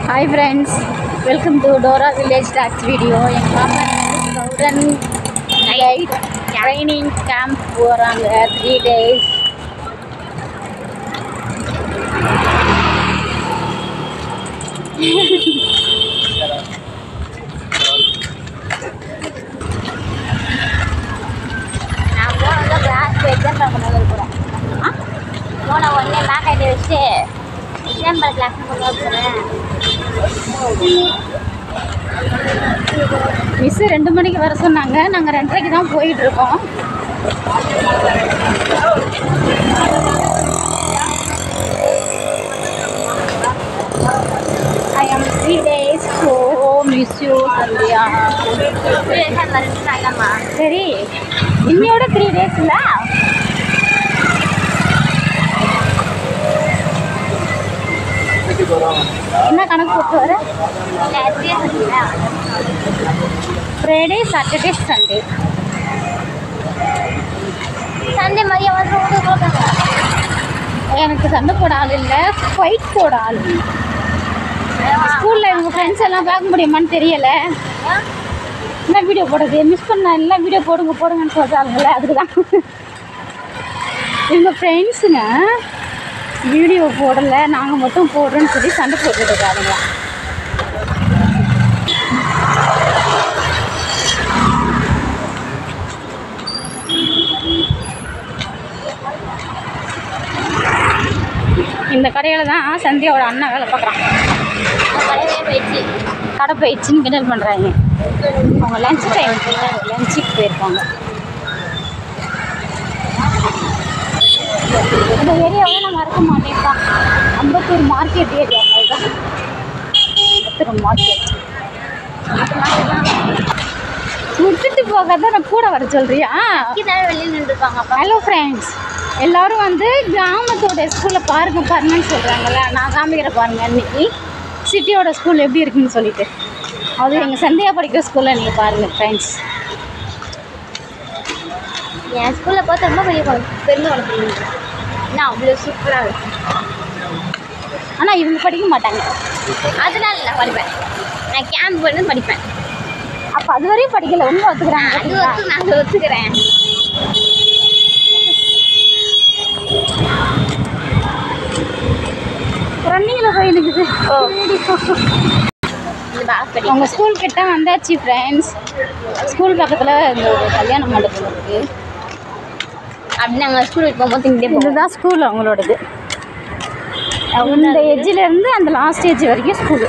Hi friends, welcome to Dora Village Tax video. எங்க பாப்பா student guide training camp போறாங்க 3 days. நான் போனது கிளாஸ் எக்ஸாம் பண்ண போறேன். போன உடனே பேக் ஐடி வச்சு எக்ஸாம் கிளாஸ் பண்ண போறேன். மிஸ் 2 மணிக்கு வர சொன்னாங்க. நாங்கள் 2:30க்கு தான் போயிட்டு இருக்கோம். I am 3 days so miss you Sandhya. சரி இன்னையோட 3 days இல்ல. என்ன கணக்கு போட்டு வர? Friday Saturday Sunday. சண்டே மதியம் வந்து எனக்கு சண்டை போட ஆள் இல்லை, ஃபைட் போட ஆள். ஸ்கூலில் இவங்க ஃப்ரெண்ட்ஸ் எல்லாம் பார்க்க முடியுமான்னு தெரியலை. என்ன வீடியோ போடுறது, மிஸ் பண்ண எல்லாம் வீடியோ போடுங்கன்னு சொல்கிறாங்கல்ல, அதுக்கு தான். இவங்க ஃப்ரெண்ட்ஸுங்க வீடியோ போடலை, நாங்கள் மட்டும் போடுறோன்னு சொல்லி சண்டை போட்டுருக்காங்க. இந்த கடையில் தான் சந்தியாவோட அண்ணா வேலை பார்க்குறான். கடை போயிடுச்சுன்னு கிண்டல் பண்ணுறாங்க. அவங்க லஞ்ச் லஞ்சுக்கு போயிருக்காங்க. இந்த ஏரியாவே நான் மறக்க மாட்டேன்ப்பா. அம்பத்தூர் மார்க்கெட் ஏரியா தான். அம்பத்தூர் மார்க்கெட் விட்டுட்டு போகாத நான் கூட வர சொல்றியா? வெளியில் நின்றுருப்பாங்க. ஹலோ ஃப்ரெண்ட்ஸ், எல்லோரும் வந்து கிராமத்தோட ஸ்கூலில் பாருங்கன்னு சொல்கிறாங்கல்ல. நான் காமிக்கிற பாருங்க இன்னைக்கு சிட்டியோட ஸ்கூல் எப்படி இருக்குன்னு சொல்லிட்டு. அது எங்கள் சந்தியா படிக்கிற ஸ்கூலில் நீங்கள் பாருங்கள் ஃப்ரெண்ட்ஸ். என் ஸ்கூலில் பார்த்து ரொம்ப பெருமை வளர்க்குறீங்க. நான் அவ்வளோ சூப்பராக இருக்கும். ஆனால் இவங்க படிக்க மாட்டாங்க. அதனால நான் படிப்பேன். நான் கேம்ப் வந்து படிப்பேன். அப்போ அது வரையும் படிக்கல, ஒன்றும் ஒத்துக்கிறேன். அது நாங்கள் ஒத்துக்கிறேன். ரன்னிங்கில் போயிருக்குது. அவங்க ஸ்கூல் கிட்ட வந்தாச்சு ஃப்ரெண்ட்ஸ். ஸ்கூல் பக்கத்தில் இந்த ஒரு கல்யாண மண்டபம் இருக்குது. அப்படி நாங்கள் ஸ்கூலுக்கு போகும்போது இதுதான் ஸ்கூல் அவங்களோடது. இந்த எட்ஜிலேருந்து அந்த லாஸ்ட் எட்ஜ் வரைக்கும் ஸ்கூலு.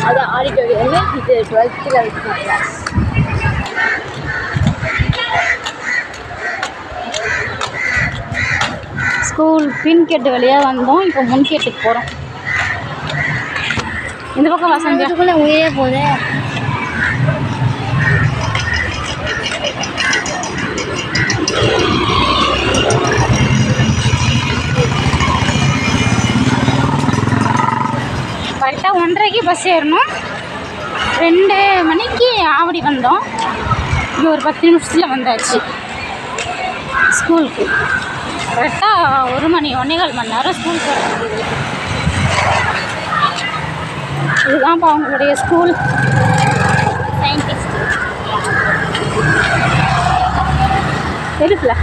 அது ஆடிட்டோரியம். இது 12th கிளாஸ். ஸ்கூல் பின்கேட்டு வழியாக வந்தோம். இப்போ முன்கேட்டுக்கு போகிறோம். இந்த பக்கம் வசந்ததுக்குள்ளே உயிரே போகுது. கரெக்டாக 1:30க்கு பஸ் ஏறணும். 2 மணிக்கு ஆவடி வந்தோம். இங்கே ஒரு 10 நிமிஷத்தில் வந்தாச்சு ஸ்கூலுக்கு. கரெக்டாக 1 மணி 1.25 மணி நேரம் ஸ்கூல் போக முடியுது. இதுதான்ப்பா அவங்களுடைய ஸ்கூல். சயின்டிஸ்ட் இருக்குல்ல.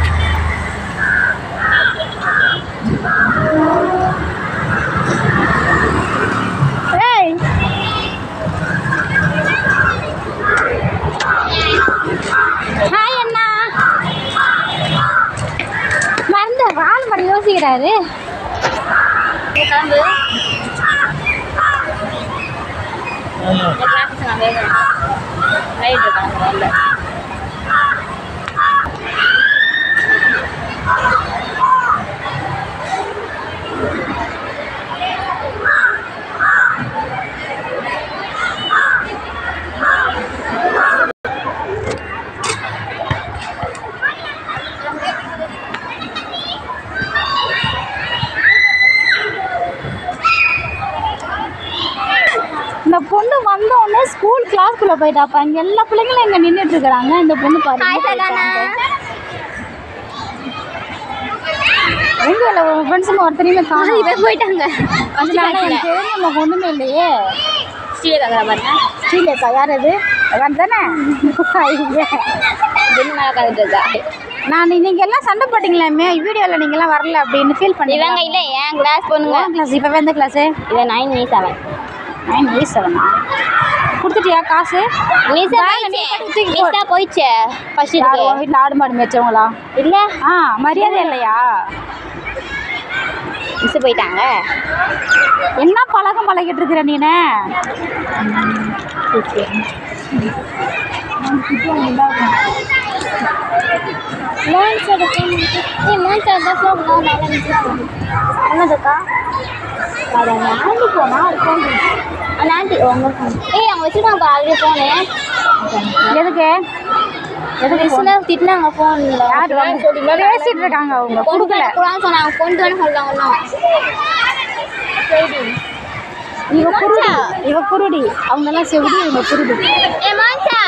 ஹாய் அண்ணா. மறந்து வால் மடி யோசிக்கிறாரு. ரைட் இருக்காங்க. ஸ்கூல் கிளாஸ்க்குள்ளே போயிட்டாப்பா. இங்கே எல்லா பிள்ளைங்களும் இங்கே நின்றுட்டு இருக்கிறாங்க. இந்த பொண்ணு பாருங்க. எங்கே இல்லை உங்கள் ஃப்ரெண்ட்ஸுங்க ஒருத்தரையுமே காணும் போயிட்டாங்க. அதனால எனக்கு தெரிஞ்சவங்க ஒன்றுமே இல்லையே. ஸ்ரீலேகா பாருங்க. ஸ்ரீலேகா யார் அது? அவன் தானே நான் நீங்கள் எல்லாம் சண்டை போட்டிங்களாமே வீடியோவில் நீங்கள்லாம் வரல அப்படின்னு ஃபீல் பண்ணிடுவாங்க. இல்லை ஏன் கிளாஸ் போனுங்க. கிளாஸ் இப்போ எந்த கிளாஸு? இல்லை 9E7. 9E7 கொடுத்துட்டியா காசு? போயிடுச்சு ஃபர்ஸ்ட். வீட்டில் ஆடு மாடு மேய்ச்சவங்களா? இல்லை. மரியாதை இல்லையா? மிஸ் போயிட்டாங்க. என்ன பழக்கம் பழகிட்டு இருக்கிற நீனே? என்னதுக்கா? ஆண்டி போனா அந்த ஆண்டி அவங்க வச்சுருக்காங்க ஆல்ரெடி ஃபோனு. எதுக்கு திட்டினாங்க ஃபோனில். யார் பேசிட்டு இருக்காங்க? அவங்க கொடுக்கல சொன்னாங்க. கொண்டு வந்து சொல்லுவாங்க. இவ குருடி. அவங்கெல்லாம் செவிடி, இவங்க குருடி. ஏ மான்சா